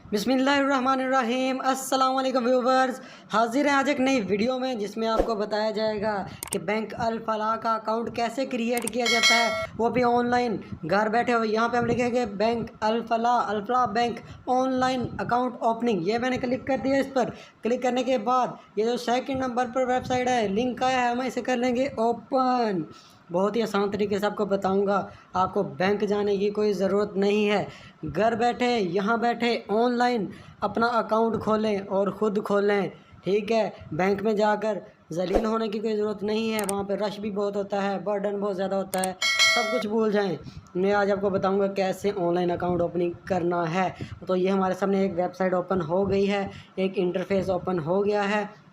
बिस्मिल्लाहिर्रहमानिर्रहीम। अस्सलाम वालेकुम व्यूवर्स, हाजिर हैं आज एक नई वीडियो में जिसमें आपको बताया जाएगा कि बैंक अल फलाह का अकाउंट कैसे क्रिएट किया जाता है, वो भी ऑनलाइन घर बैठे हुए। यहाँ पे हम लिखेंगे बैंक अल फलाह बैंक ऑनलाइन अकाउंट ओपनिंग। ये मैंने क्लिक कर दिया। इस पर क्लिक करने के बाद ये जो सेकंड नंबर पर वेबसाइट है, लिंक आया है, हम इसे कर लेंगे ओपन। बहुत ही आसान तरीके से आपको बताऊंगा, आपको बैंक जाने की कोई ज़रूरत नहीं है। घर बैठे यहाँ बैठे ऑनलाइन अपना अकाउंट खोलें और ख़ुद खोलें, ठीक है। बैंक में जाकर जलील होने की कोई ज़रूरत नहीं है। वहाँ पे रश भी बहुत होता है, बर्डन बहुत ज़्यादा होता है, सब कुछ भूल जाएं। मैं आज आपको बताऊंगा कैसे ऑनलाइन अकाउंट ओपनिंग करना है। तो ये हमारे सामने एक वेबसाइट ओपन हो गई है, एक इंटरफेस ओपन हो गया है।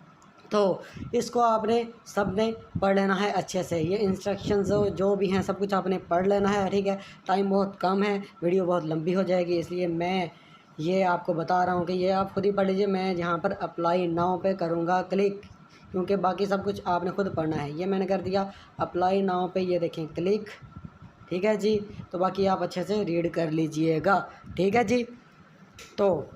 तो इसको आपने सब ने पढ़ लेना है अच्छे से। ये इंस्ट्रक्शंस जो भी हैं सब कुछ आपने पढ़ लेना है, ठीक है। टाइम बहुत कम है, वीडियो बहुत लंबी हो जाएगी, इसलिए मैं ये आपको बता रहा हूँ कि ये आप खुद ही पढ़ लीजिए। मैं जहाँ पर अप्लाई नाउ पे करूँगा क्लिक, क्योंकि बाकी सब कुछ आपने खुद पढ़ना है। ये मैंने कर दिया अप्लाई नाउ पे, ये देखें क्लिक, ठीक है जी। तो बाकी आप अच्छे से रीड कर लीजिएगा, ठीक है जी। तो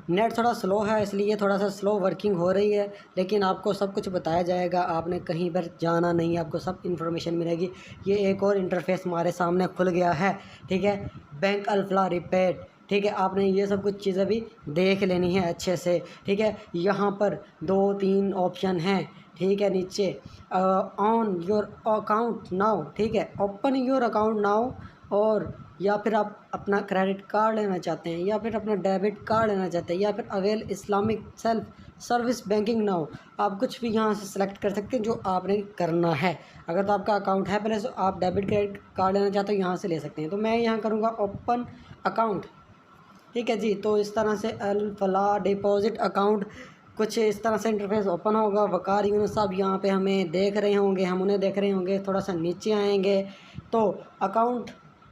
नेट थोड़ा स्लो है, इसलिए थोड़ा सा स्लो वर्किंग हो रही है, लेकिन आपको सब कुछ बताया जाएगा। आपने कहीं पर जाना नहीं, आपको सब इन्फॉर्मेशन मिलेगी। ये एक और इंटरफेस हमारे सामने खुल गया है, ठीक है, बैंक अल फलाह रिपेड, ठीक है। आपने ये सब कुछ चीज़ें भी देख लेनी है अच्छे से, ठीक है। यहाँ पर 2-3 ऑप्शन हैं, ठीक है। नीचे ऑन योर अकाउंट नाउ, ठीक है, ओपन योर अकाउंट नाउ, और या फिर आप अपना क्रेडिट कार्ड लेना चाहते हैं, या फिर अपना डेबिट कार्ड लेना चाहते हैं, या फिर avail Islamic self service banking now, आप कुछ भी यहाँ से सिलेक्ट कर सकते हैं जो आपने करना है। अगर तो आपका अकाउंट है पहले से, आप डेबिट क्रेडिट कार्ड लेना चाहते हो, यहाँ से ले सकते हैं। तो मैं यहाँ करूँगा ओपन अकाउंट, ठीक है जी। तो इस तरह से अल फलाह डिपॉजिट अकाउंट कुछ इस तरह से इंटरफेस ओपन होगा। वकार यूनुस साहब यहाँ पे हमें देख रहे होंगे, हम उन्हें देख रहे होंगे। थोड़ा सा नीचे आएंगे तो अकाउंट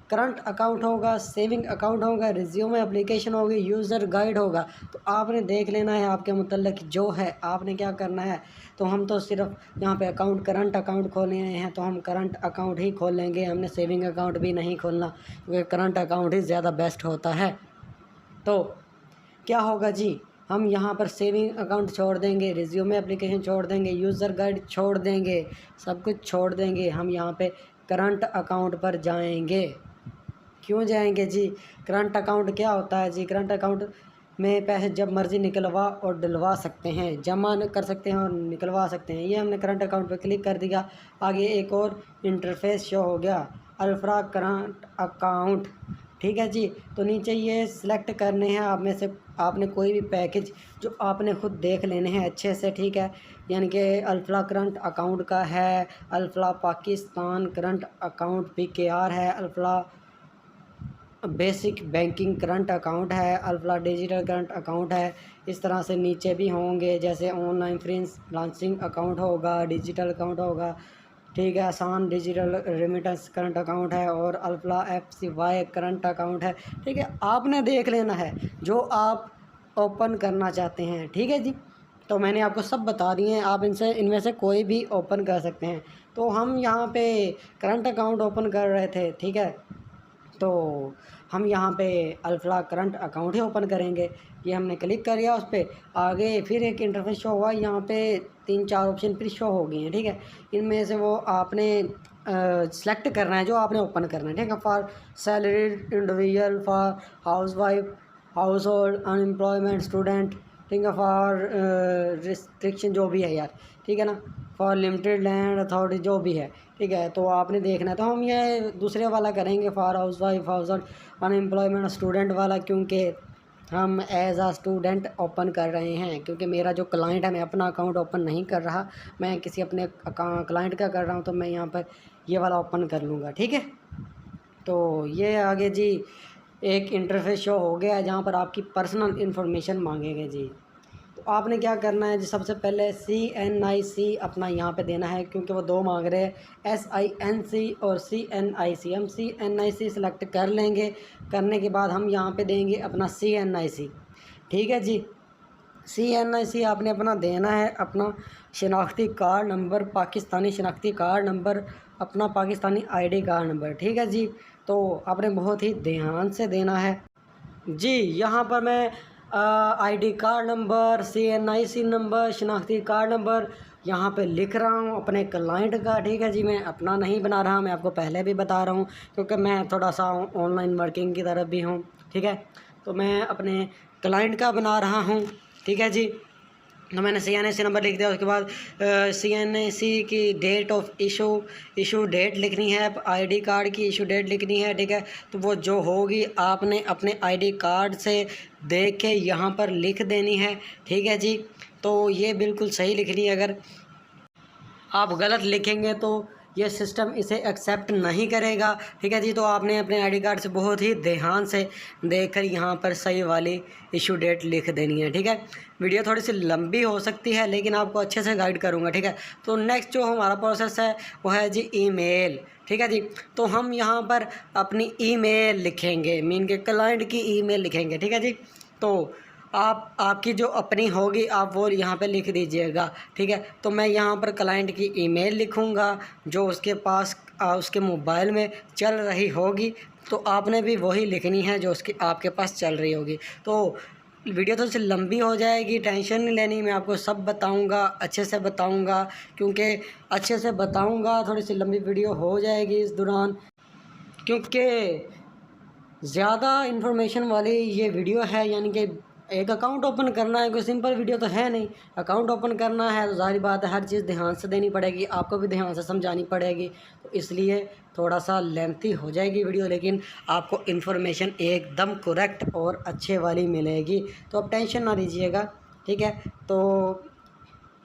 करंट अकाउंट होगा, सेविंग अकाउंट होगा, रिज्यूम एप्लीकेशन होगी, यूज़र गाइड होगा। तो आपने देख लेना है आपके मुतल्लिक जो है, आपने क्या करना है। तो हम तो सिर्फ यहाँ पे अकाउंट करंट अकाउंट खोलने आए हैं, तो हम करंट अकाउंट ही खोल लेंगे। हमने सेविंग अकाउंट भी नहीं खोलना, क्योंकि करंट अकाउंट ही ज़्यादा बेस्ट होता है। तो क्या होगा जी, हम यहाँ पर सेविंग अकाउंट छोड़ देंगे, रिज्यूम एप्लीकेशन छोड़ देंगे, यूज़र गाइड छोड़ देंगे, सब कुछ छोड़ देंगे। हम यहाँ पे करंट अकाउंट पर जाएंगे। क्यों जाएंगे जी? करंट अकाउंट क्या होता है जी? करंट अकाउंट में पैसे जब मर्ज़ी निकलवा और डलवा सकते हैं, जमा कर सकते हैं और निकलवा सकते हैं। ये हमने करंट अकाउंट पर क्लिक कर दिया। आगे एक और इंटरफेस शो हो गया, अल फलाह करंट अकाउंट, ठीक है जी। तो नीचे ये सिलेक्ट करने हैं आप में से, आपने कोई भी पैकेज जो आपने ख़ुद देख लेने हैं अच्छे से, ठीक है। यानी कि अल फलाह करंट अकाउंट का है, अल फलाह पाकिस्तान करंट अकाउंट PKR है, अल फलाह बेसिक बैंकिंग करंट अकाउंट है, अल फलाह डिजिटल करंट अकाउंट है। इस तरह से नीचे भी होंगे, जैसे ऑनलाइन फ्रीलांसिंग अकाउंट होगा, डिजिटल अकाउंट होगा, ठीक है, आसान डिजिटल रेमिटेंस करंट अकाउंट है, और अल फलाह FCY करंट अकाउंट है, ठीक है। आपने देख लेना है जो आप ओपन करना चाहते हैं, ठीक है जी। तो मैंने आपको सब बता दिए हैं, आप इनमें से कोई भी ओपन कर सकते हैं। तो हम यहाँ पे करंट अकाउंट ओपन कर रहे थे, ठीक है। तो हम यहाँ पे अल फलाह करंट अकाउंट ही ओपन करेंगे। ये हमने क्लिक कर दिया उस पर। आगे फिर एक इंटरफेस शो हुआ, यहाँ पे 3-4 ऑप्शन फिर शो हो गए हैं, ठीक है। इनमें से वो आपने सेलेक्ट करना है जो आपने ओपन करना है, ठीक है। For salaried individual, for house wife, house hold, unemployment, student, ठीक है, फॉर रिस्ट्रिक्शन जो भी है यार, ठीक है ना, फॉर लिमिटेड लैंड अथॉरिटी जो भी है, ठीक है। तो आपने देखना है। तो हम ये दूसरे वाला करेंगे, for house wife, house hold, unemployment, student वाला, क्योंकि हम एज आ स्टूडेंट ओपन कर रहे हैं। क्योंकि मेरा जो क्लाइंट है, मैं अपना अकाउंट ओपन नहीं कर रहा, मैं किसी अपने क्लाइंट का कर रहा हूँ, तो मैं यहाँ पर ये वाला ओपन कर लूँगा, ठीक है। तो ये आगे जी एक इंटरफेस शो हो गया है, जहाँ पर आपकी पर्सनल इन्फॉर्मेशन मांगेंगे जी। तो आपने क्या करना है जी, सबसे पहले CNIC अपना यहाँ पे देना है, क्योंकि वो 2 मांग रहे हैं, SINC और CNIC। हम CNIC सेलेक्ट कर लेंगे। करने के बाद हम यहाँ पे देंगे अपना CNIC, ठीक है जी। CNIC आपने अपना देना है, अपना शनाख्ती कार्ड नंबर, पाकिस्तानी शनाख्ती कार्ड नंबर, अपना पाकिस्तानी ID कार्ड नंबर, ठीक है जी। तो आपने बहुत ही ध्यान से देना है जी। यहाँ पर मैं ID card number, CNIC number, शनाख्ती कार्ड नंबर यहाँ पे लिख रहा हूँ अपने क्लाइंट का, ठीक है जी। मैं अपना नहीं बना रहा, मैं आपको पहले भी बता रहा हूँ क्योंकि मैं थोड़ा सा ऑनलाइन वर्किंग की तरफ भी हूँ, ठीक है। तो मैं अपने क्लाइंट का बना रहा हूँ, ठीक है जी। तो मैंने CNIC नंबर लिख दिया। उसके बाद CNIC की डेट ऑफ इशू डेट लिखनी है, ID कार्ड की इशू डेट लिखनी है, ठीक है। तो वो जो होगी आपने अपने ID कार्ड से देख के यहाँ पर लिख देनी है, ठीक है जी। तो ये बिल्कुल सही लिखनी है, अगर आप गलत लिखेंगे तो ये सिस्टम इसे एक्सेप्ट नहीं करेगा, ठीक है जी। तो आपने अपने ID कार्ड से बहुत ही ध्यान से देखकर यहाँ पर सही वाली इशू डेट लिख देनी है, ठीक है। वीडियो थोड़ी सी लंबी हो सकती है लेकिन आपको अच्छे से गाइड करूँगा, ठीक है। तो नेक्स्ट जो हमारा प्रोसेस है वो है जी ईमेल, ठीक है जी। तो हम यहाँ पर अपनी ईमेल लिखेंगे, मीन के क्लाइंट की ईमेल लिखेंगे, ठीक है जी। तो आपकी जो अपनी होगी आप वो यहाँ पे लिख दीजिएगा, ठीक है। तो मैं यहाँ पर क्लाइंट की ईमेल लिखूँगा जो उसके पास उसके मोबाइल में चल रही होगी, तो आपने भी वही लिखनी है जो उसकी आपके पास चल रही होगी। तो वीडियो थोड़ी सी लंबी हो जाएगी, टेंशन नहीं लेनी, मैं आपको सब बताऊँगा, अच्छे से बताऊँगा, क्योंकि अच्छे से बताऊँगा थोड़ी सी लंबी वीडियो हो जाएगी इस दौरान, क्योंकि ज़्यादा इन्फॉर्मेशन वाली ये वीडियो है। यानी कि एक अकाउंट ओपन करना है, कोई सिंपल वीडियो तो है नहीं। अकाउंट ओपन करना है तो ज़ाहिर बात है हर चीज़ ध्यान से देनी पड़ेगी, आपको भी ध्यान से समझानी पड़ेगी। तो इसलिए थोड़ा सा लेंथी हो जाएगी वीडियो, लेकिन आपको इन्फॉर्मेशन एकदम करेक्ट और अच्छे वाली मिलेगी। तो आप टेंशन ना लीजिएगा, ठीक है। तो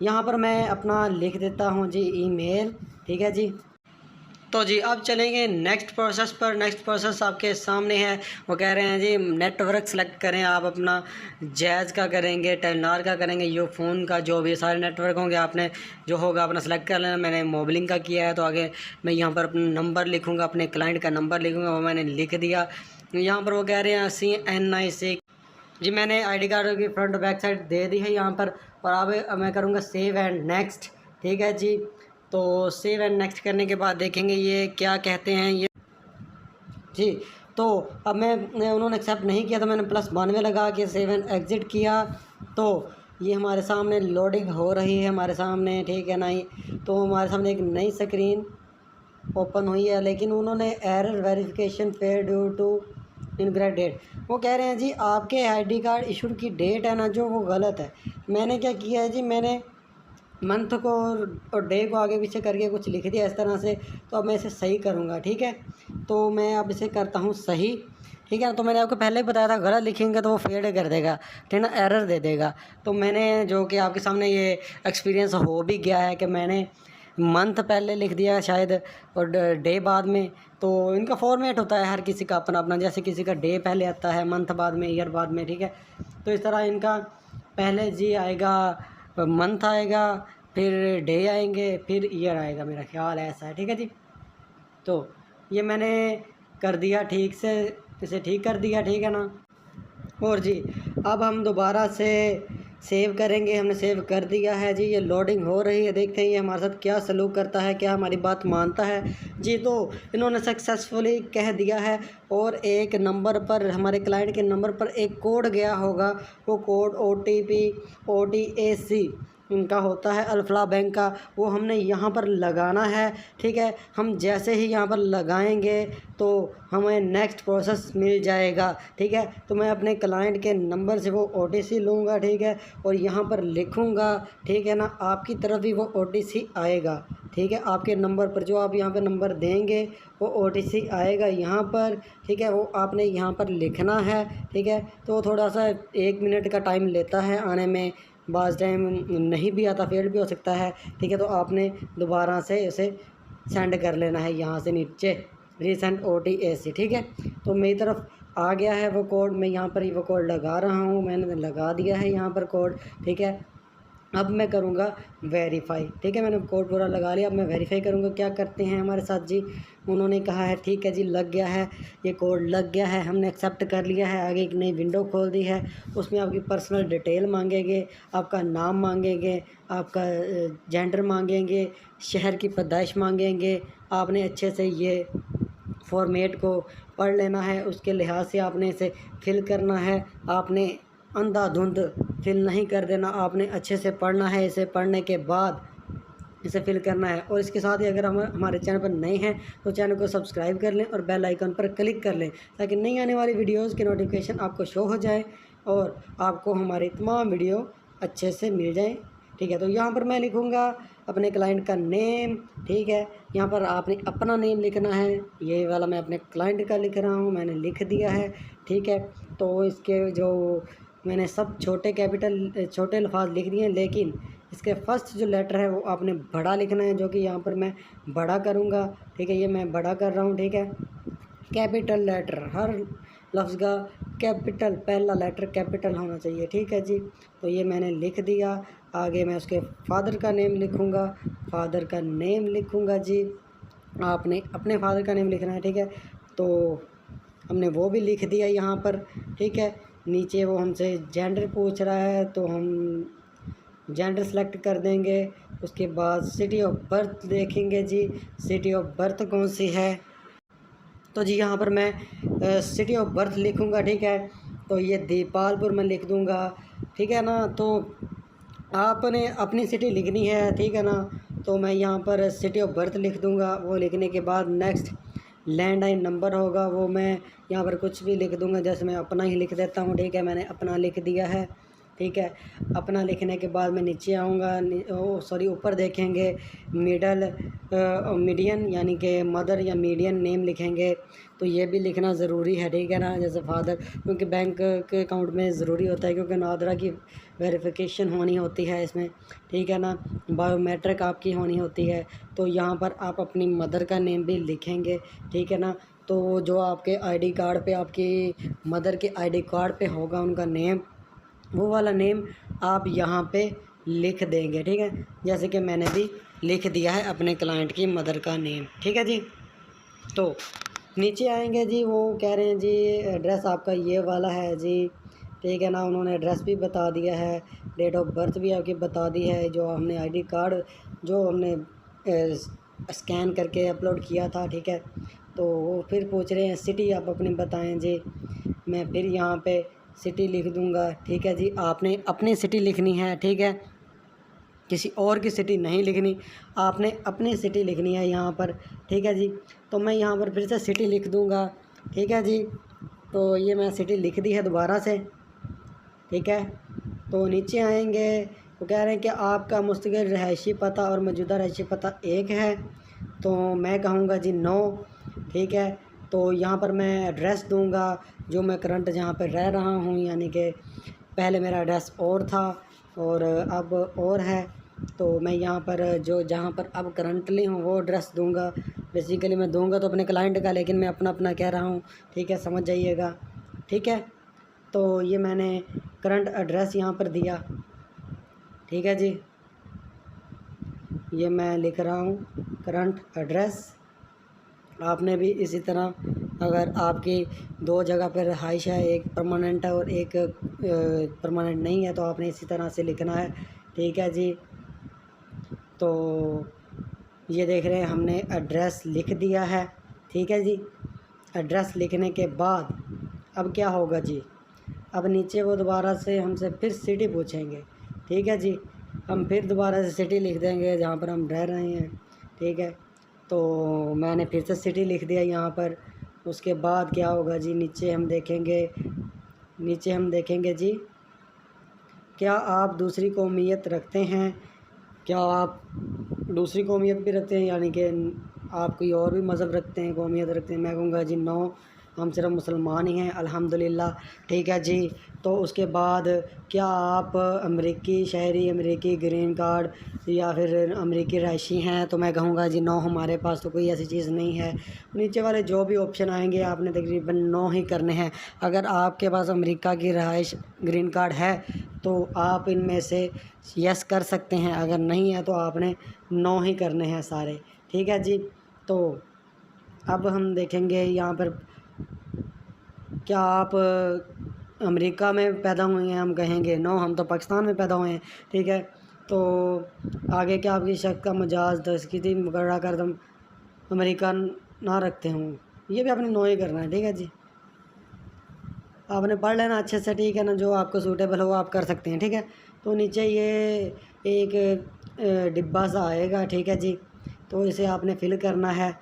यहाँ पर मैं अपना लिख देता हूँ जी ईमेल, ठीक है जी। तो जी अब चलेंगे नेक्स्ट प्रोसेस पर। नेक्स्ट प्रोसेस आपके सामने है, वो कह रहे हैं जी नेटवर्क सेलेक्ट करें। आप अपना जैज़ का करेंगे, टेलनार का करेंगे, यूफोन का, जो भी सारे नेटवर्क होंगे आपने जो होगा अपना सेलेक्ट कर लेना। मैंने मोबिलिंग का किया है तो आगे मैं यहाँ पर अपना नंबर लिखूँगा, अपने क्लाइंट का नंबर लिखूँगा, वो मैंने लिख दिया। यहाँ पर वो कह रहे हैं CNIC जी, मैंने ID कार्ड की फ्रंट बैक साइड दे दी है यहाँ पर। और अब मैं करूँगा सेव एंड नेक्स्ट, ठीक है जी। तो सेव एंड नेक्स्ट करने के बाद देखेंगे ये क्या कहते हैं ये जी। तो अब मैं उन्होंने एक्सेप्ट नहीं किया तो मैंने +92 लगा के सेव एंड एग्ज़िट किया। तो ये हमारे सामने लोडिंग हो रही है हमारे सामने, ठीक है ना। तो हमारे सामने एक नई स्क्रीन ओपन हुई है, लेकिन उन्होंने error verification fair due to incorrect date. वो कह रहे हैं जी आपके ID कार्ड इशू की डेट है ना जो वो गलत है। मैंने क्या किया है जी, मैंने मंथ को और डे को आगे पीछे करके कुछ लिख दिया इस तरह से। तो अब मैं इसे सही करूँगा, ठीक है। तो मैं अब इसे करता हूँ सही, ठीक है। तो मैंने आपको पहले ही बताया था गलत लिखेंगे तो वो फेड कर देगा, ठीक है ना, एरर दे देगा। तो मैंने जो कि आपके सामने ये एक्सपीरियंस हो भी गया है कि मैंने मंथ पहले लिख दिया शायद और डे बाद में। तो इनका फॉर्मेट होता है हर किसी का अपना अपना, जैसे किसी का डे पहले आता है, मंथ बाद में, ईयर बाद में, ठीक है। तो इस तरह इनका पहले जी आएगा, मंथ आएगा, फिर डे आएंगे, फिर ईयर आएगा, मेरा ख्याल ऐसा है, ठीक है जी। तो ये मैंने कर दिया ठीक से, इसे ठीक कर दिया, ठीक है ना। और जी अब हम दोबारा से सेव करेंगे, हमने सेव कर दिया है जी। ये लोडिंग हो रही है, देखते हैं ये हमारे साथ क्या सलूक करता है, क्या हमारी बात मानता है जी। तो इन्होंने सक्सेसफुली कह दिया है और एक नंबर पर, हमारे क्लाइंट के नंबर पर एक कोड गया होगा। वो कोड OTP OTAC इनका होता है अल्फला बैंक का, वो हमने यहाँ पर लगाना है, ठीक है। हम जैसे ही यहाँ पर लगाएंगे तो हमें नेक्स्ट प्रोसेस मिल जाएगा, ठीक है। तो मैं अपने क्लाइंट के नंबर से वो OTC लूँगा, ठीक है, और यहाँ पर लिखूँगा, ठीक है ना। आपकी तरफ भी वो OTC आएगा, ठीक है। आपके नंबर पर जो आप यहाँ पर नंबर देंगे वो OTC आएगा यहाँ पर, ठीक है। वो आपने यहाँ पर लिखना है, ठीक है। तो थोड़ा सा 1 मिनट का टाइम लेता है आने में, बाज़ टाइम नहीं भी आता, फेल भी हो सकता है, ठीक है। तो आपने दोबारा से इसे सेंड कर लेना है यहाँ से नीचे, रीसेंट OTAC, ठीक है। तो मेरी तरफ आ गया है वो कोड, मैं यहाँ पर ही वो कोड लगा रहा हूँ, मैंने लगा दिया है यहाँ पर कोड, ठीक है। अब मैं करूँगा वेरीफ़ाई। ठीक है, मैंने कोड पूरा लगा लिया। अब मैं वेरीफ़ाई करूँगा। क्या करते हैं हमारे साथ जी, उन्होंने कहा है ठीक है जी लग गया है, ये कोड लग गया है, हमने एक्सेप्ट कर लिया है। आगे एक नई विंडो खोल दी है, उसमें आपकी पर्सनल डिटेल मांगेंगे, आपका नाम मांगेंगे, आपका जेंडर मांगेंगे, शहर की पैदाइश मांगेंगे। आपने अच्छे से ये फॉर्मेट को पढ़ लेना है, उसके लिहाज से आपने इसे फिल करना है। आपने अंधाधुंध फिल नहीं कर देना, आपने अच्छे से पढ़ना है। इसे पढ़ने के बाद इसे फिल करना है। और इसके साथ ही अगर हम हमारे चैनल पर नए हैं तो चैनल को सब्सक्राइब कर लें और बेल आइकन पर क्लिक कर लें, ताकि नई आने वाली वीडियोज़ की नोटिफिकेशन आपको शो हो जाए और आपको हमारी तमाम वीडियो अच्छे से मिल जाएँ। ठीक है, तो यहाँ पर मैं लिखूँगा अपने क्लाइंट का नेम। ठीक है, यहाँ पर आपने अपना नेम लिखना है। ये वाला मैं अपने क्लाइंट का लिख रहा हूँ, मैंने लिख दिया है। ठीक है, तो इसके जो मैंने सब छोटे अल्फाज लिख दिए हैं, लेकिन इसके फर्स्ट जो लेटर है वो आपने बड़ा लिखना है, जो कि यहाँ पर मैं बड़ा करूँगा। ठीक है, ये मैं बड़ा कर रहा हूँ। ठीक है, कैपिटल लेटर, हर लफ्ज़ का कैपिटल पहला लेटर कैपिटल होना चाहिए। ठीक है जी, तो ये मैंने लिख दिया। आगे मैं उसके फादर का नेम लिखूँगा, फादर का नेम लिखूँगा जी। आपने अपने फादर का नेम लिखना है। ठीक है, तो हमने वो भी लिख दिया यहाँ पर। ठीक है, नीचे वो हमसे जेंडर पूछ रहा है, तो हम जेंडर सेलेक्ट कर देंगे। उसके बाद सिटी ऑफ बर्थ देखेंगे जी, सिटी ऑफ बर्थ कौन सी है। तो जी यहाँ पर मैं सिटी ऑफ बर्थ लिखूँगा। ठीक है, तो ये दीपालपुर में लिख दूँगा। ठीक है ना, तो आपने अपनी सिटी लिखनी है। ठीक है ना, तो मैं यहाँ पर सिटी ऑफ बर्थ लिख दूँगा। वो लिखने के बाद नेक्स्ट लैंडलाइन नंबर होगा, वो मैं यहाँ पर कुछ भी लिख दूँगा, जैसे मैं अपना ही लिख देता हूँ। ठीक है, मैंने अपना लिख दिया है। ठीक है, अपना लिखने के बाद मैं नीचे आऊँगा, सॉरी ऊपर देखेंगे मीडियन यानी कि मदर या मीडियन नेम लिखेंगे, तो ये भी लिखना ज़रूरी है। ठीक है ना, जैसे फादर, क्योंकि बैंक के अकाउंट में ज़रूरी होता है, क्योंकि नादरा की वेरिफिकेशन होनी होती है इसमें। ठीक है ना, बायोमेट्रिक आपकी होनी होती है, तो यहाँ पर आप अपनी मदर का नेम भी लिखेंगे। ठीक है ना, तो जो आपके आईडी कार्ड पे, आपकी मदर के आईडी कार्ड पे होगा उनका नेम, वो वाला नेम आप यहाँ पे लिख देंगे। ठीक है, जैसे कि मैंने भी लिख दिया है अपने क्लाइंट की मदर का नेम। ठीक है जी, तो नीचे आएंगे जी, वो कह रहे हैं जी एड्रेस आपका ये वाला है जी। ठीक है ना, उन्होंने एड्रेस भी बता दिया है, डेट ऑफ बर्थ भी आपकी बता दी है, जो हमने आईडी कार्ड जो हमने स्कैन करके अपलोड किया था। ठीक है, तो वो फिर पूछ रहे हैं सिटी आप अपनी बताएं जी। मैं फिर यहाँ पे सिटी लिख दूँगा। ठीक है जी, आपने अपनी सिटी लिखनी है। ठीक है, किसी और की सिटी नहीं लिखनी, आपने अपनी सिटी लिखनी है यहाँ पर। ठीक है जी, तो मैं यहाँ पर फिर से सिटी लिख दूँगा। ठीक है जी, तो ये मैं सिटी लिख दी है दोबारा से। ठीक है, तो नीचे आएंगे, वो कह रहे हैं कि आपका मुस्तकिल रहायशी पता और मौजूदा रहायशी पता एक है, तो मैं कहूँगा जी नो। ठीक है, तो यहाँ पर मैं एड्रेस दूँगा जो मैं करंट जहाँ पर रह रहा हूँ, यानी कि पहले मेरा एड्रेस और था और अब और है, तो मैं यहाँ पर जो जहाँ पर अब करंटली हूँ वो एड्रेस दूँगा। बेसिकली मैं दूँगा तो अपने क्लाइंट का, लेकिन मैं अपना अपना कह रहा हूँ। ठीक है, समझ जाइएगा। ठीक है, तो ये मैंने करंट एड्रेस यहाँ पर दिया। ठीक है जी, ये मैं लिख रहा हूँ करंट एड्रेस। आपने भी इसी तरह, अगर आपकी दो जगह पर रहाइश है, एक परमानेंट है और एक परमानेंट नहीं है, तो आपने इसी तरह से लिखना है। ठीक है जी, तो ये देख रहे हैं हमने एड्रेस लिख दिया है। ठीक है जी, एड्रेस लिखने के बाद अब क्या होगा जी, अब नीचे वो दोबारा से हमसे फिर सिटी पूछेंगे। ठीक है जी, हम फिर दोबारा से सिटी लिख देंगे जहाँ पर हम रह रहे हैं। ठीक है, तो मैंने फिर से सिटी लिख दिया यहाँ पर। उसके बाद क्या होगा जी, नीचे हम देखेंगे जी, क्या आप दूसरी कौमियत रखते हैं, क्या आप दूसरी कौमियत भी रखते हैं, यानी कि आप कोई और भी मज़हब रखते हैं, कौमियत रखते हैं। मैं कहूँगा जी नो, हम सिर्फ मुसलमान ही हैं अल्हम्दुलिल्लाह। ठीक है जी। तो उसके बाद क्या आप अमेरिकी शहरी, अमेरिकी ग्रीन कार्ड या फिर अमेरिकी रहायशी हैं? तो मैं कहूँगा जी नो, हमारे पास तो कोई ऐसी चीज़ नहीं है। नीचे वाले जो भी ऑप्शन आएंगे आपने तकरीबन नो ही करने हैं। अगर आपके पास अमेरिका की रहाइश ग्रीन कार्ड है तो आप इनमें से यस कर सकते हैं, अगर नहीं है तो आपने नो ही करने हैं सारे। ठीक है जी। तो अब हम देखेंगे यहाँ पर क्या आप अमेरिका में पैदा हुए हैं? हम कहेंगे नो, हम तो पाकिस्तान में पैदा हुए हैं। ठीक है। तो आगे क्या आपकी शक का मजाज दस्तखती मुकर्रा कर दम अमेरिका ना रखते हूँ, ये भी आपने नो ही करना है। ठीक है जी। आपने पढ़ लेना अच्छे से। ठीक है ना, जो आपको सूटेबल हो आप कर सकते हैं। ठीक है। तो नीचे ये एक डिब्बा सा आएगा। ठीक है जी। तो इसे आपने फिल करना है।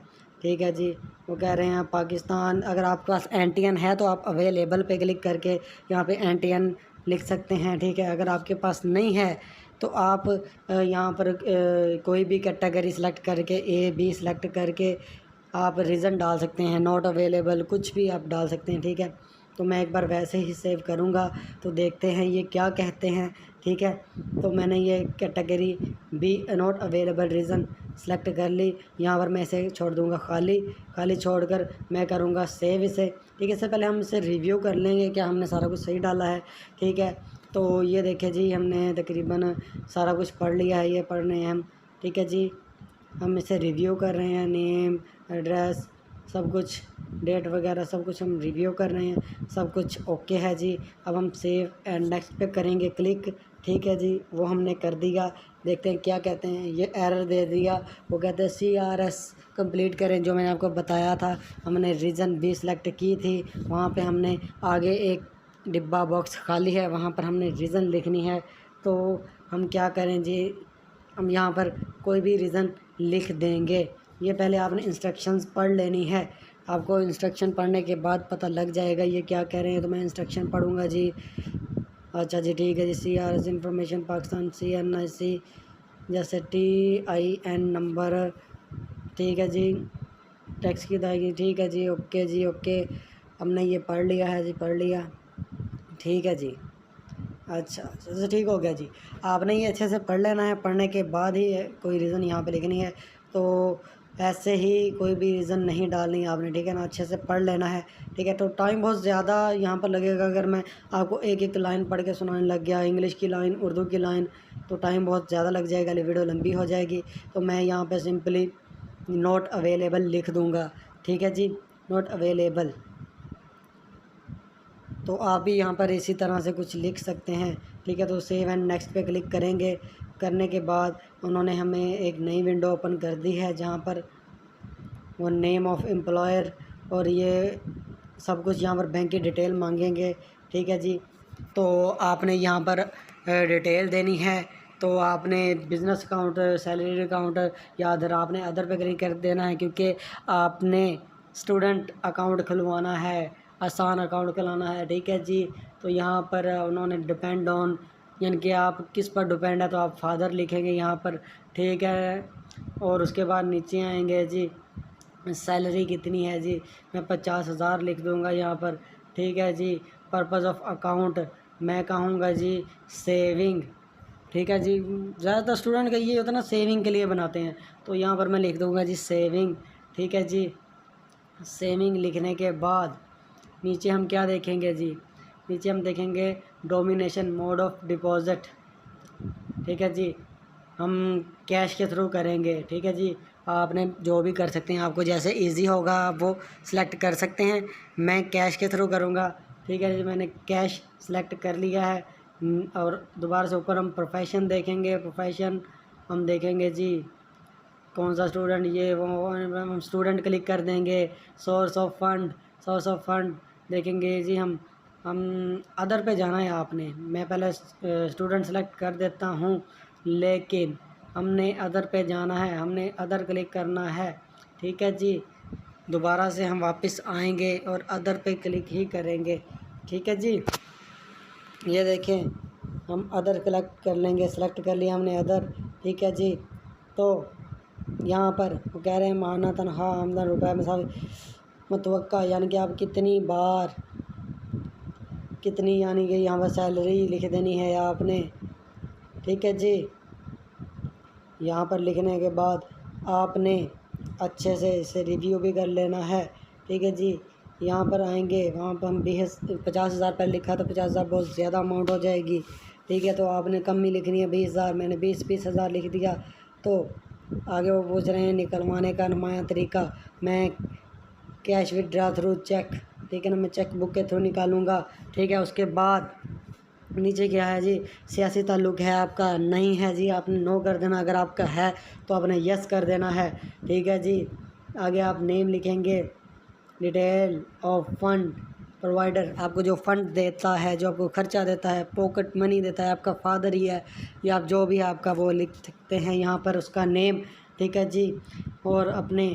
ठीक है जी। वो कह रहे हैं पाकिस्तान, अगर आपके पास एनटीएन है तो आप अवेलेबल पे क्लिक करके यहाँ पे एनटीएन लिख सकते हैं। ठीक है। अगर आपके पास नहीं है तो आप यहाँ पर कोई भी कैटेगरी सेलेक्ट करके ए बी सेलेक्ट करके आप रीज़न डाल सकते हैं, नॉट अवेलेबल, कुछ भी आप डाल सकते हैं। ठीक है। तो मैं एक बार वैसे ही सेव करूँगा तो देखते हैं ये क्या कहते हैं। ठीक है। तो मैंने ये category b not available reason select कर ली। यहाँ पर मैं इसे छोड़ दूँगा खाली, खाली छोड़कर मैं करूँगा सेव इसे। ठीक है। इससे पहले हम इसे रिव्यू कर लेंगे क्या हमने सारा कुछ सही डाला है। ठीक है। तो ये देखें जी, हमने तकरीबन सारा कुछ पढ़ लिया है, ये पढ़ रहे हैं हम। ठीक है जी। हम इसे रिव्यू कर रहे हैं, नेम, एड्रेस, सब कुछ, डेट वगैरह सब कुछ हम रिव्यू कर रहे हैं। सब कुछ ओके है जी। अब हम सेव एंड नेक्स्ट पे करेंगे क्लिक। ठीक है जी। वो हमने कर दिया। देखते हैं क्या कहते हैं। ये एरर दे दिया। वो कहते हैं CRS कंप्लीट करें, जो मैंने आपको बताया था। हमने रीज़न भी सिलेक्ट की थी, वहाँ पे हमने आगे एक डिब्बा बॉक्स खाली है, वहाँ पर हमने रीज़न लिखनी है। तो हम क्या करें जी, हम यहाँ पर कोई भी रीज़न लिख देंगे। ये पहले आपने इंस्ट्रक्शंस पढ़ लेनी है। आपको इंस्ट्रक्शन पढ़ने के बाद पता लग जाएगा ये क्या कह रहे हैं। तो मैं इंस्ट्रक्शन पढ़ूँगा जी। अच्छा जी। ठीक है जी। CRS इंफॉर्मेशन पाकिस्तान CNIC जैसे TIN नंबर। ठीक है जी। टैक्स की अदायगी। ठीक है जी। ओके जी। ओके, हमने ये पढ़ लिया है जी, पढ़ लिया। ठीक है जी। अच्छा अच्छा, ठीक हो गया जी। आपने ये अच्छे से पढ़ लेना है, पढ़ने के बाद ही कोई रीज़न यहाँ पे लिखनी है। तो ऐसे ही कोई भी रीज़न नहीं डालनी है आपने। ठीक है ना, अच्छे से पढ़ लेना है। ठीक है। तो टाइम बहुत ज़्यादा यहाँ पर लगेगा, अगर मैं आपको एक एक लाइन पढ़ के सुनाने लग गया, इंग्लिश की लाइन, उर्दू की लाइन, तो टाइम बहुत ज़्यादा लग जाएगा, वीडियो लंबी हो जाएगी। तो मैं यहाँ पर सिंपली नॉट अवेलेबल लिख दूँगा। ठीक है जी। Not available. तो आप भी यहाँ पर इसी तरह से कुछ लिख सकते हैं। ठीक है। तो सेव एंड नेक्स्ट पे क्लिक करेंगे। करने के बाद उन्होंने हमें एक नई विंडो ओपन कर दी है, जहाँ पर वो नेम ऑफ़ एम्प्लॉयर और ये सब कुछ यहाँ पर बैंक की डिटेल मांगेंगे। ठीक है जी। तो आपने यहाँ पर डिटेल देनी है। तो आपने बिज़नेस अकाउंट, सैलरी अकाउंट या अदर, आपने अदर पे क्लिक कर देना है, क्योंकि आपने स्टूडेंट अकाउंट खुलवाना है, आसान अकाउंट खुलाना है। ठीक है जी। तो यहाँ पर उन्होंने डिपेंड ऑन, यानी कि आप किस पर डिपेंड है, तो आप फादर लिखेंगे यहाँ पर। ठीक है। और उसके बाद नीचे आएंगे जी, सैलरी कितनी है जी, मैं 50,000 लिख दूँगा यहाँ पर। ठीक है जी। पर्पज़ ऑफ अकाउंट मैं कहूँगा जी सेविंग। ठीक है जी। ज़्यादातर स्टूडेंट का ये होता है ना, सेविंग के लिए बनाते हैं, तो यहाँ पर मैं लिख दूँगा जी सेविंग। ठीक है जी। सेविंग लिखने के बाद नीचे हम क्या देखेंगे जी, नीचे हम देखेंगे डोमिनेशन मोड ऑफ डिपॉज़िट। ठीक है जी। हम कैश के थ्रू करेंगे। ठीक है जी। आपने जो भी कर सकते हैं, आपको जैसे इजी होगा आप वो सिलेक्ट कर सकते हैं। मैं कैश के थ्रू करूँगा। ठीक है जी। मैंने कैश सेलेक्ट कर लिया है। और दोबारा से ऊपर हम प्रोफेशन देखेंगे। प्रोफेशन हम देखेंगे जी कौन सा स्टूडेंट, ये वो हम स्टूडेंट क्लिक कर देंगे। Source of fund, source of fund देखेंगे जी। हम अदर पे जाना है आपने, मैं पहले स्टूडेंट सेलेक्ट कर देता हूँ, लेकिन हमने अदर पे जाना है, हमने अदर क्लिक करना है। ठीक है जी। दोबारा से हम वापस आएंगे और अदर पे क्लिक ही करेंगे। ठीक है जी। ये देखें, हम अदर क्लिक कर लेंगे, सेलेक्ट कर लिया हमने अदर। ठीक है जी। तो यहाँ पर वो कह रहे हैं माहाना तनख्वाह आमदन रुपये में मुतवक्का यानी कि आप कितनी बार कितनी यानी कि यहाँ पर सैलरी लिख देनी है आपने। ठीक है जी। यहाँ पर लिखने के बाद आपने अच्छे से इसे रिव्यू भी कर लेना है। ठीक है जी। यहाँ पर आएंगे, वहाँ पर हम 50,000 पहले लिखा था, 50,000 बहुत ज़्यादा अमाउंट हो जाएगी। ठीक है, तो आपने कम ही लिखनी है 20,000, मैंने 20,000 लिख दिया। तो आगे वो पूछ रहे हैं निकलवाने का नुमाया तरीका। मैं कैश विदड्रा थ्रू चेक, ठीक है ना, मैं चेक बुक के थ्रू निकालूंगा। ठीक है, उसके बाद नीचे क्या है जी, सियासी ताल्लुक़ है आपका, नहीं है जी आपने नो कर देना, अगर आपका है तो आपने यस कर देना है। ठीक है जी। आगे आप नेम लिखेंगे, डिटेल ऑफ फंड प्रोवाइडर, आपको जो फ़ंड देता है, जो आपको ख़र्चा देता है, पॉकेट मनी देता है, आपका फादर ही है या आप जो भी आपका वो लिख सकते हैं यहाँ पर उसका नेम। ठीक है जी। और अपने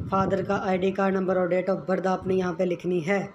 फादर का आईडी कार्ड नंबर और डेट ऑफ बर्थ आपने यहाँ पे लिखनी है,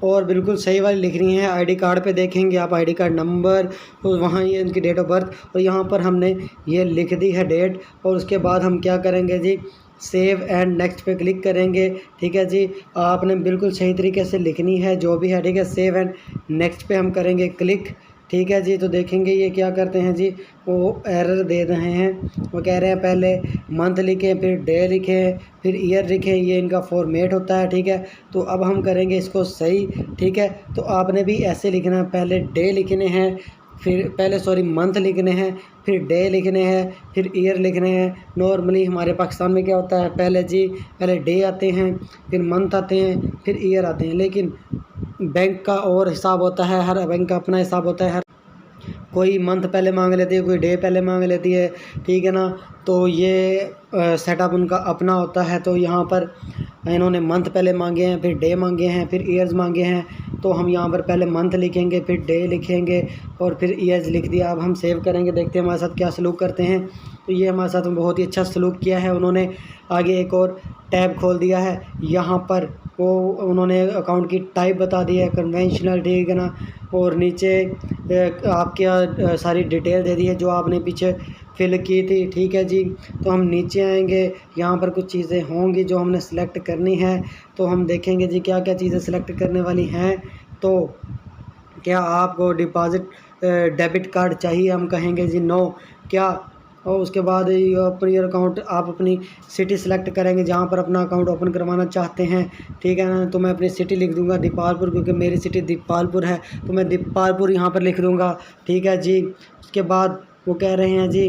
और बिल्कुल सही वाली लिखनी है। आईडी कार्ड पे देखेंगे आप आईडी कार्ड नंबर और वहाँ ये इनकी डेट ऑफ बर्थ, और यहाँ पर हमने ये लिख दी है डेट। और उसके बाद हम क्या करेंगे जी, सेव एंड नेक्स्ट पे क्लिक करेंगे। ठीक है जी। आपने बिल्कुल सही तरीके से लिखनी है जो भी है। ठीक है, सेव एंड नेक्स्ट पे हम करेंगे क्लिक। ठीक है जी। तो देखेंगे ये क्या करते हैं जी, वो एरर दे रहे हैं। वो कह रहे हैं पहले मंथ लिखें, फिर डे लिखें, फिर ईयर लिखें, ये इनका फॉर्मेट होता है। ठीक है, तो अब हम करेंगे इसको सही। ठीक है, तो आपने भी ऐसे लिखना है, पहले डे लिखने हैं, फिर पहले मंथ लिखने हैं, फिर डे लिखने हैं, फिर ईयर लिखने हैं। नॉर्मली हमारे पाकिस्तान में क्या होता है, पहले डे आते हैं, फिर मंथ आते हैं, फिर ईयर आते हैं। लेकिन बैंक का और हिसाब होता है, हर बैंक का अपना हिसाब होता है। हर कोई मंथ पहले मांग लेती है, कोई डे पहले मांग लेती है। ठीक है ना, तो ये सेटअप उनका अपना होता है। तो यहाँ पर इन्होंने मंथ पहले मांगे हैं, फिर डे मांगे हैं, फिर ईयर्स मांगे हैं। तो हम यहाँ पर पहले मंथ लिखेंगे, फिर डे लिखेंगे और फिर ईयर्स लिख दिया। अब हम सेव करेंगे, देखते हैं हमारे साथ क्या सलूक करते हैं। तो ये हमारे साथ बहुत ही अच्छा सलूक किया है उन्होंने। आगे एक और टैब खोल दिया है, यहाँ पर वो उन्होंने अकाउंट की टाइप बता दी है, कन्वेंशनल। ठीक है ना, और नीचे आपके सारी डिटेल दे दी है जो आपने पीछे फिल की थी। ठीक है जी। तो हम नीचे आएंगे, यहाँ पर कुछ चीज़ें होंगी जो हमने सेलेक्ट करनी है। तो हम देखेंगे जी क्या क्या चीज़ें सेलेक्ट करने वाली हैं। तो क्या आपको डिपॉज़िट डेबिट कार्ड चाहिए, हम कहेंगे जी नो। क्या, और उसके बाद अपनी अकाउंट, आप अपनी सिटी सेलेक्ट करेंगे जहाँ पर अपना अकाउंट ओपन करवाना चाहते हैं। ठीक है ना, तो मैं अपनी सिटी लिख दूंगा दीपालपुर, क्योंकि मेरी सिटी दीपालपुर है, तो मैं दीपालपुर यहाँ पर लिख दूंगा। ठीक है जी। उसके बाद वो कह रहे हैं जी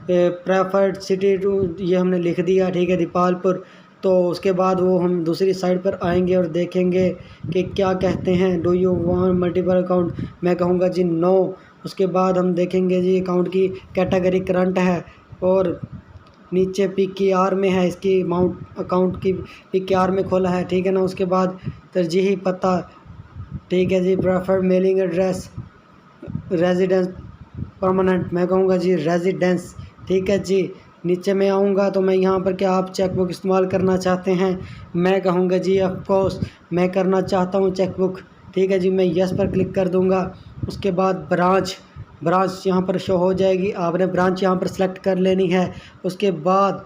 प्रेफर्ड सिटी टू, ये हमने लिख दिया। ठीक है, दीपालपुर। तो उसके बाद वो हम दूसरी साइड पर आएंगे और देखेंगे कि क्या कहते हैं, do you want multiple account, मैं कहूँगा जी नो। उसके बाद हम देखेंगे जी अकाउंट की कैटेगरी करंट है और नीचे PKR में है, इसकी अमाउंट अकाउंट की PKR में खोला है। ठीक है ना, उसके बाद तरजीही पता। ठीक है जी, preferred mailing address, residence permanent, मैं कहूँगा जी रेजिडेंस। ठीक है जी। नीचे में आऊँगा तो मैं यहाँ पर क्या आप चेकबुक इस्तेमाल करना चाहते हैं, मैं कहूँगा जी ऑफ कोर्स मैं करना चाहता हूँ चेकबुक। ठीक है जी, मैं यस पर क्लिक कर दूँगा। उसके बाद ब्रांच यहाँ पर शो हो जाएगी, आपने ब्रांच यहाँ पर सेलेक्ट कर लेनी है। उसके बाद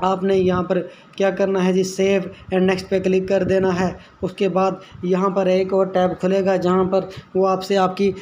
आपने यहाँ पर क्या करना है जी, सेव एंड नेक्स्ट पे क्लिक कर देना है। उसके बाद यहाँ पर एक और टैब खुलेगा जहाँ पर वो आपसे आपकी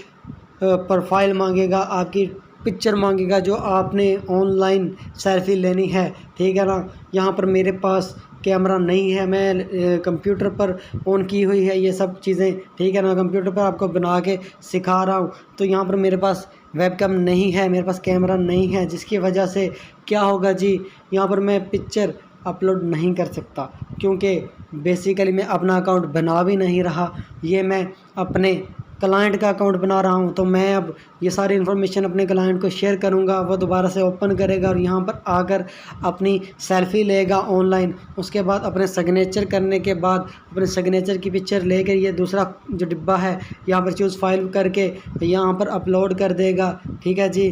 प्रोफाइल मांगेगा, आपकी पिक्चर मांगेगा जो आपने ऑनलाइन सेल्फी लेनी है। ठीक है ना, यहाँ पर मेरे पास कैमरा नहीं है, मैं कंप्यूटर पर ऑन की हुई है ये सब चीज़ें। ठीक है ना, कंप्यूटर पर आपको बना के सिखा रहा हूँ। तो यहाँ पर मेरे पास वेबकैम नहीं है, मेरे पास कैमरा नहीं है, जिसकी वजह से क्या होगा जी, यहाँ पर मैं पिक्चर अपलोड नहीं कर सकता, क्योंकि बेसिकली मैं अपना अकाउंट बना भी नहीं रहा, ये मैं अपने क्लाइंट का अकाउंट बना रहा हूं। तो मैं अब ये सारी इन्फॉर्मेशन अपने क्लाइंट को शेयर करूंगा, वो दोबारा से ओपन करेगा और यहाँ पर आकर अपनी सेल्फ़ी लेगा ऑनलाइन। उसके बाद अपने सिग्नेचर करने के बाद अपने सिग्नेचर की पिक्चर लेकर ये दूसरा जो डिब्बा है यहाँ पर चूज़ फाइल करके यहाँ पर अपलोड कर देगा। ठीक है जी।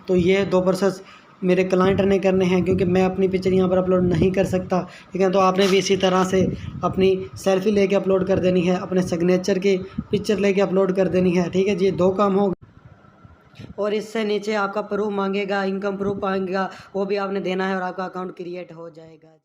तो ये 2 प्रोसेस मेरे क्लाइंट ने करने हैं, क्योंकि मैं अपनी पिक्चर यहाँ पर अपलोड नहीं कर सकता। ठीक है, तो आपने भी इसी तरह से अपनी सेल्फ़ी लेके अपलोड कर देनी है, अपने सिग्नेचर की पिक्चर लेके अपलोड कर देनी है। ठीक है जी, 2 काम हो। और इससे नीचे आपका प्रूफ मांगेगा, इनकम प्रूफ मांगेगा, वो भी आपने देना है और आपका अकाउंट क्रिएट हो जाएगा।